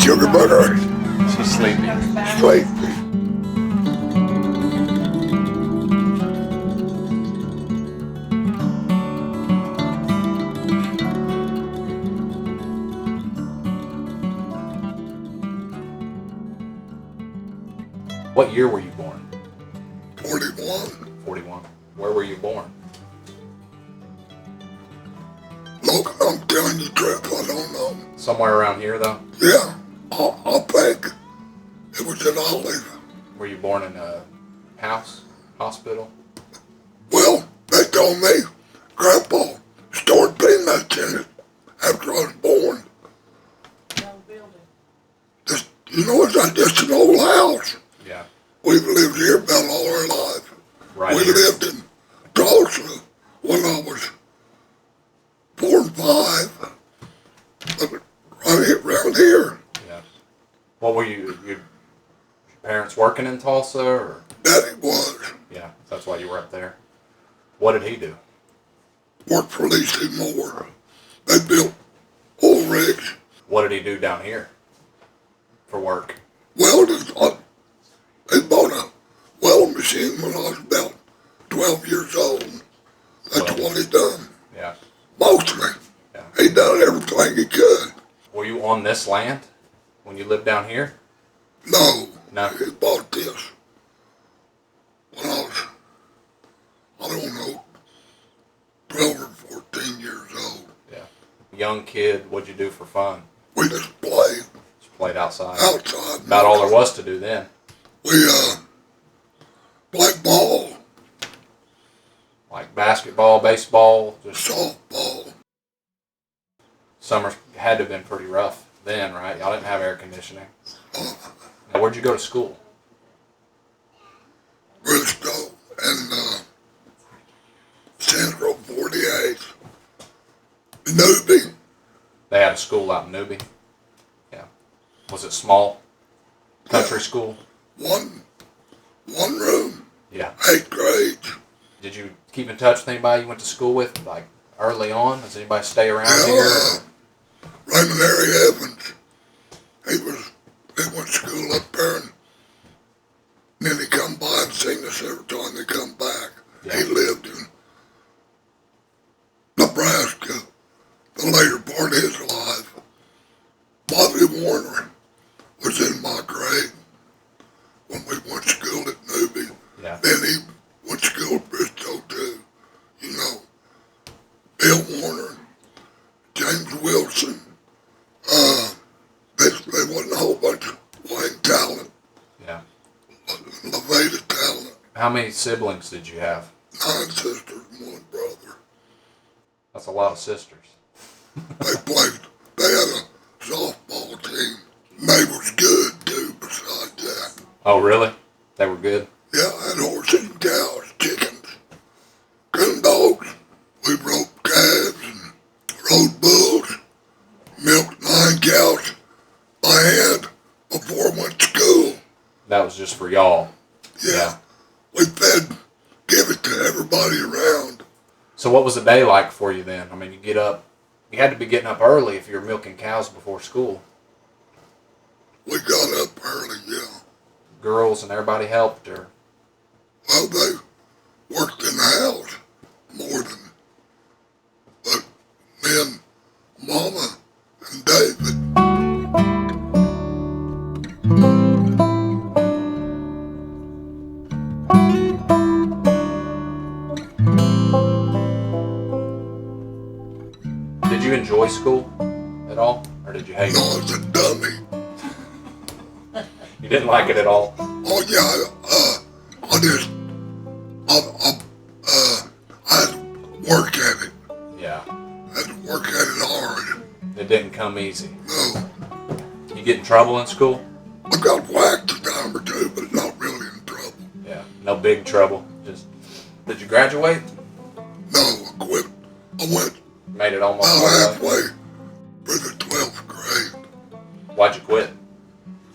sugar butter. She's sleepy. Sleepy. What year were you born? 41. 41. Where were you born? Look, I'm telling you, Trev, I don't know. Somewhere around here, though? Yeah, I think it was in Olive. Were you born in a house? Hospital? Well, they told me Grandpa stored peanuts in it after I was born. Just, it's just an old house. Yeah. We've lived here about all our life. Right We here. lived in Tulsa when I was 4 and 5. But right here, around here, Yeah. What were your parents working in Tulsa, or? Daddy was. Yeah, that's why you were up there. What did he do? Worked for Lisa Moore. They built oil rigs. What did he do down here for work? Welded. They bought a welding machine when I was about 12 years old. That's what he done. Yeah. Mostly. Yeah. He done everything he could. Were you on this land when you lived down here? No. No. He bought this when I was, I don't know, 12 or 14 years old. Yeah. Young kid, what'd you do for fun? We just played Just played outside. outside. About all there was to do then. We played ball, Like basketball, baseball, just softball. summers had to have been pretty rough then, right? Y'all didn't have air conditioning. Now, where'd you go to school? Bristol and Central 48. Newby. They had a school out in Newby. Yeah. Was it small? Country school? One room, Yeah. 8th grade. Did you keep in touch with anybody you went to school with, like, early on? Does anybody stay around Yeah, here? Raymond Harry Evans. They went to school up there, and then he come by and seen us every time they come back. Yeah. He lived in Nebraska, the later part of his life. Bobby Warner was in my grade when we went to school at Newby. Yeah. Then he went to school at Bristol too. You know, Bill Warner, James Wilson. There wasn't a whole bunch of Wayne talent, Yeah. Levada talent. How many siblings did you have? 9 sisters and 1 brother. That's a lot of sisters. They had a softball team. They was good too besides that. Oh, really? They were good? Yeah, I had horses and cows, chickens, coon dogs. We roped calves and rode bulls, milked 9 cows by hand before I went to school. That was just for y'all. Yeah. We give it to everybody around. So what was the day like for you then? I mean, you get up, you had to be getting up early if you were milking cows before school. We got up early, yeah. Girls and everybody helped, or? Well, they worked in the house more than, but me and Mama and David. Did you enjoy school at all, or did you hate No, it? I was a dummy. You didn't like it at all? Oh yeah, I had to work at it. Yeah. I had to work at it hard. It didn't come easy. No, You get in trouble in school? I got whacked a time or two, but not really in trouble. Yeah. No big trouble. Just, did you graduate? No, I quit. I went Made it almost about all the way? halfway for the 12th grade. Why'd you quit?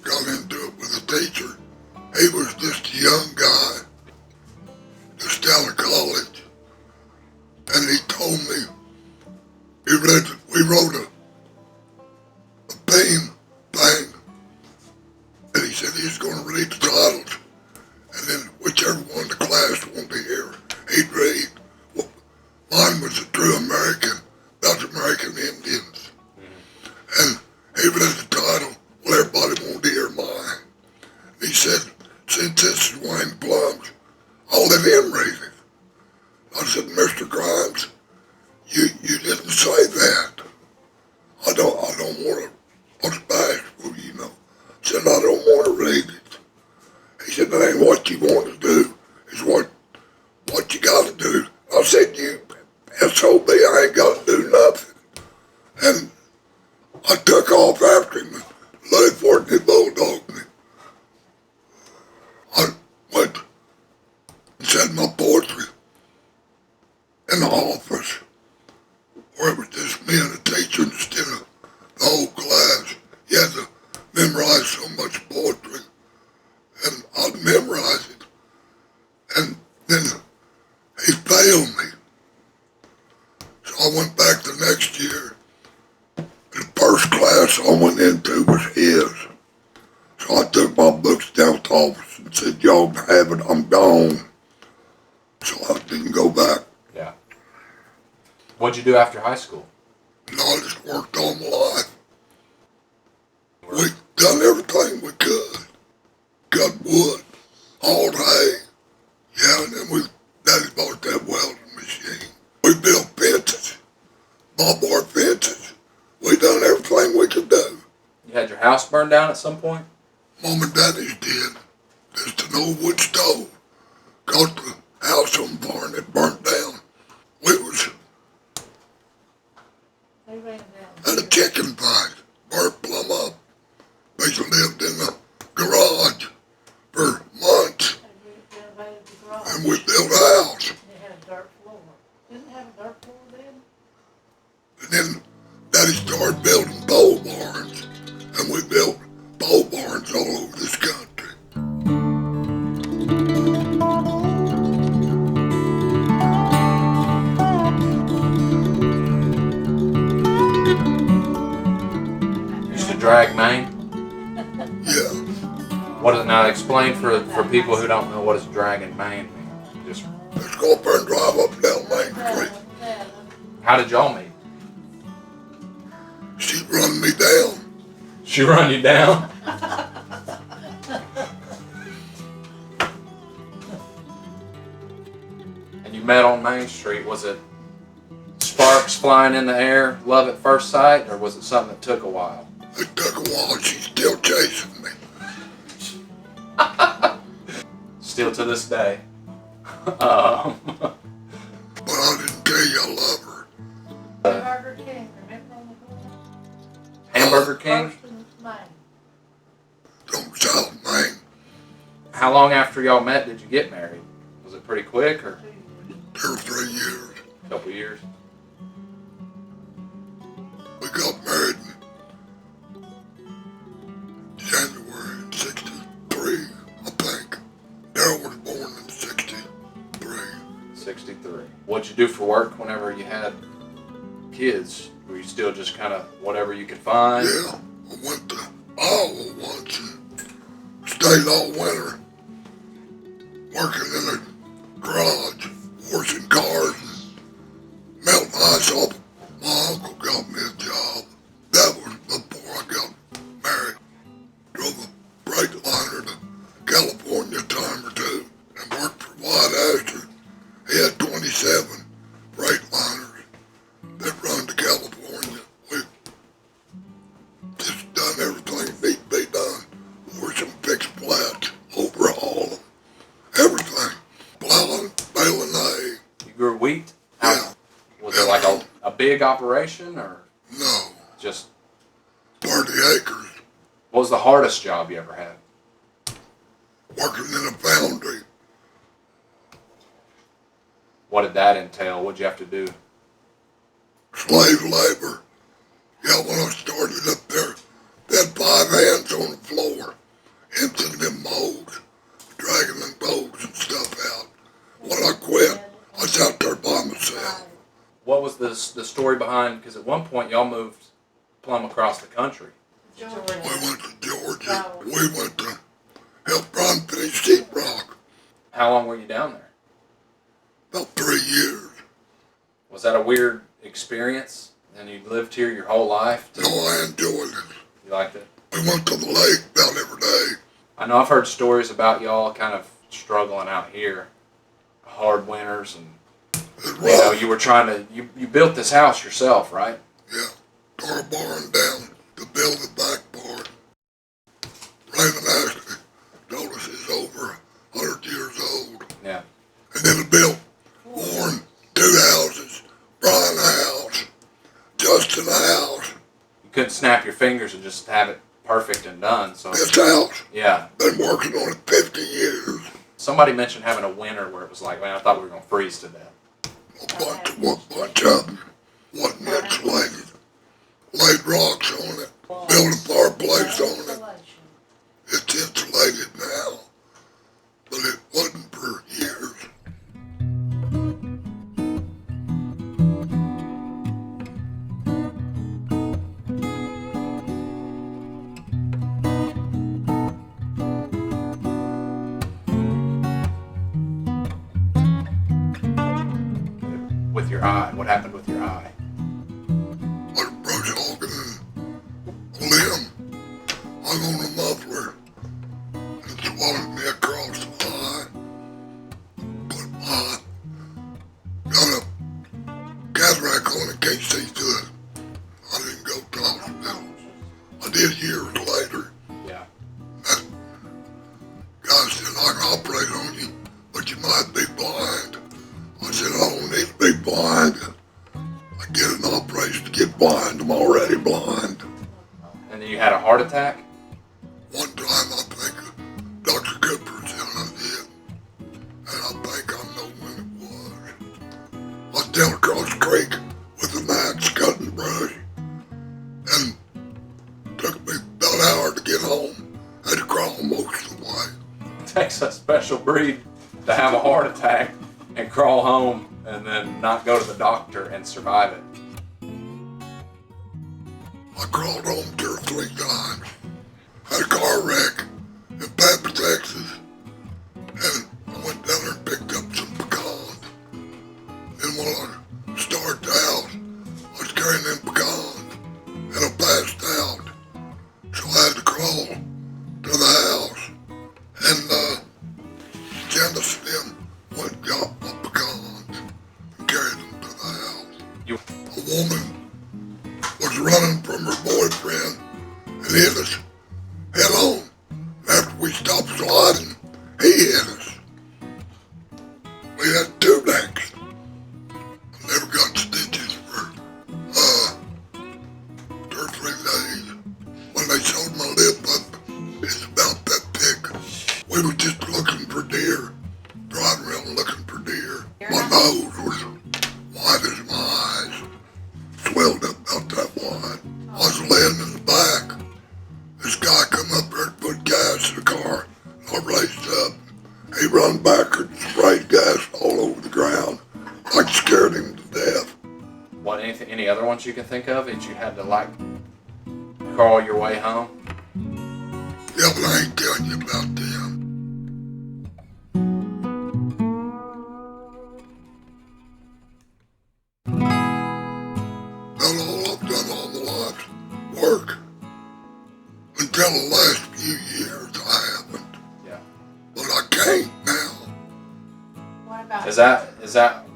Got into it with a teacher. He was just a young guy, just out of college. And he told me, we wrote a theme thing he's going to read the titles, and then whichever one the class wanted to hear, he'd read. Well, mine was a true American, about the American Indians. And he read the title, well, everybody wanted to hear mine. And he said, since this is Wayne Plum's, I'll let him read it. I said, Mr. Grimes, you didn't say that. I don't want to, I was bashful, you know. I said, I don't want to read it. He said, that ain't what you want to do. It's what you got to do. I said, you SOB, I ain't got to do nothing. And I took off after him and laid for it and he bulldogged me. I went and said my poetry in the office where it was just me and the teacher instead of the whole class. You had to memorize so much poetry. And I'd memorize it. And then he failed me. So I went back the next year. The first class I went into was his. So I took my books down to the office and said, y'all can have it, I'm gone. So I didn't go back. Yeah. What'd you do after high school? And I just worked all my life. We done everything we could. Cut wood, hauled hay. Yeah, and then Daddy bought that welding machine. We built fences, barbed wire fences. We done everything we could do. You had your house burned down at some point? Mom and Daddy's did. Just an old wood stove. Got the house on fire and it burnt down. We was at a chicken fight. Burnt plumb up. They lived in the garage for months. And we built a house. It had a dirt floor. Didn't it have a dirt floor then? And then Daddy started building pole barns. And we built pole barns all over this country. Used to drag Maine? Yeah. What is it now? Explain for people who don't know what does dragging Maine mean. Just Let's go up there and drive up and down Main Street. how did y'all meet? She run me down. She run you down? And you met on Main Street. Was it sparks flying in the air, love at first sight, or was it something that took a while? It took a while. She's still chasing me. Still to this day. But I didn't tell you I love her. Hamburger King, remember on the corner? Hamburger King? First and Main. From South Maine. How long after y'all met did you get married? Was it pretty quick or 2 or 3 years. a couple years? We got married in January in 63, I think. Daryl was born in 63. 63. What'd you do for work whenever you had kids? Were you still just kind of whatever you could find? Yeah, I went to Iowa once and stayed all winter working in a garage, washing cars and melting ice off. My uncle got me a job. That was before I got married. Drove a Freightliner to California a time or two and worked for White Astor. He had 27 Freightliners that run to California. We've just done everything that needs to be done. Wore some fixed flats, overhaul them, everything. Plowing, baling hay. You grew wheat? Yeah. Was it like a big operation or No, just 30 acres. what was the hardest job you ever had? Working in a foundry. What did that entail? What'd you have to do? Slave labor. Yeah, when I started up there, they had 5 hands on the floor, emptying them molds, dragging them bolts and stuff out. When I quit, I was out there by myself. What was the story behind, because at one point y'all moved plumb across the country. We went to Georgia. We went to How long were you down there? About 3 years. Was that a weird experience? And you lived here your whole life? No, I enjoyed it. You liked it? We went to the lake about every day. I know I've heard stories about y'all kind of struggling out here, hard winters, and It was you know, rough. you were trying to, you built this house yourself, right? Yeah. Tore a barn down to build the back part. Raymond Ashley told us he's over 100 years old. Yeah. And then it built Warren 2 houses, Brian a house, Justin a house. You couldn't snap your fingers and just have it perfect and done, so. This house, Yeah. been working on it 50 years. Somebody mentioned having a winter where it was like, man, I thought we were going to freeze to death. A bunch of them wasn't insulated. Laid rocks on it, built a fireplace on it. It's insulated now, but it wasn't for years. With your eye. What happened with your eye? I brush hogging a limb. Hung on a muffler and swallowed me across the eye. But I got a cataract on it, can't see through it. I didn't go to the hospital. I did years later. Yeah. That guy said, I can operate on you, but you might be blind. I said, I don't need to be blind. I get an operation to get blind. I'm already blind. And then you had a heart attack? One time I think Dr. Cooper said I did. And I think I know when it was. I was down across the creek with an axe cutting brush. And it took me about an hour to get home. I had to crawl most of the way. It takes a special breed to have a heart attack and crawl home and then not go to the doctor and survive it. I crawled home 2 or 3 times. Had a car wreck in Papa, Texas. And I went down there and picked up some pecans. Then when I started the house, I was carrying them pecans. And I passed out. So I had to crawl to the house. And Janice then went and got my pecans and carried them to the house. A woman was running from her boyfriend and hit us head on. After we stopped sliding, he hit us. We had 2 necks. Never got stitches for 2 or 3 days. When they sewed my lip up, it's about that thick. We were just looking for deer, driving around looking for deer. My nose was wide as my eyes, swelled up about that wide. I was laying in the back. This guy come up there and put gas in the car. I raced up. He run backwards, sprayed gas all over the ground. I scared him to death. What, any other ones you can think of that you had to like crawl your way home? Yeah, but I ain't telling you about them. That's all I've done all my life. Work. Until the last few years, I haven't. Yeah. But I can't now. What about? Is that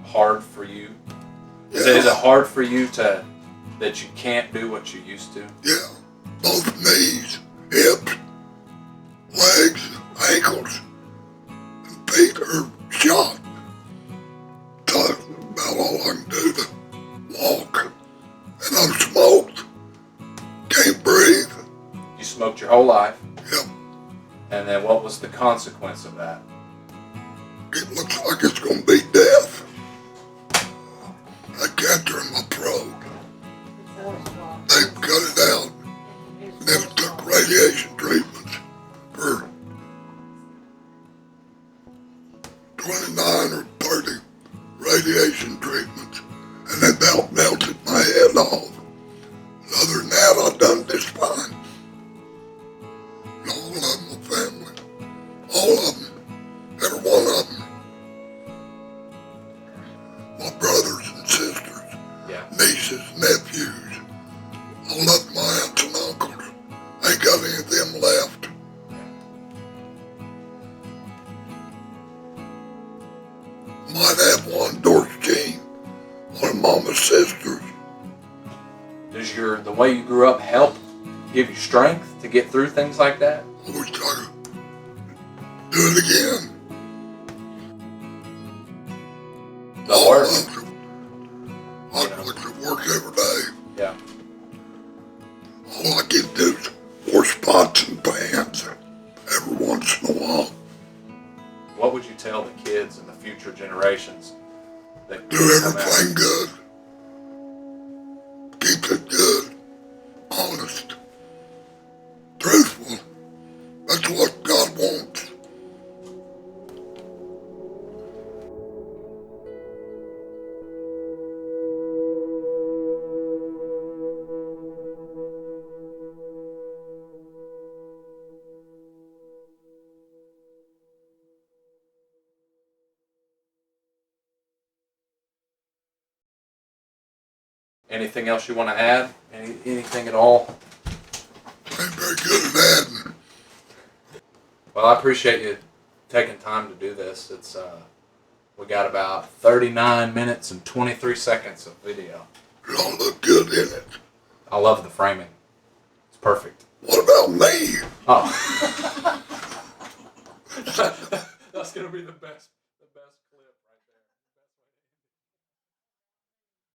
hard for you? Is it hard for you that you can't do what you used to? Yeah. Both knees, hips, legs, ankles, and feet are shot. That's about all I can do to walk. And I'm smoked. Can't breathe. You smoked your whole life, Yep. and then what was the consequence of that? It looks like it's gonna be death. I cancer in my throat. They cut it out. And then it took radiation treatments for 29 or 30 radiation treatments. And they about melted my head off. Other than that, I've done just fine. And all of them, my family, all of them, every might have one, Dorothy, one of Mama's sisters. Does the way you grew up help give you strength to get through things like that? I wish I could do it again. The work. I like to work every day. Yeah. All I can do is wash pots and pans every once in a while. What would you tell the kids and the future generations that Do come out? everything good. Keep it good. Honest. Truthful. That's what God wants. Anything else you want to add? Anything at all? I ain't very good at adding. Well, I appreciate you taking time to do this. It's we got about 39 minutes and 23 seconds of video. Y'all look good in it. I love the framing. It's perfect. What about me? Oh. That's going to be the best.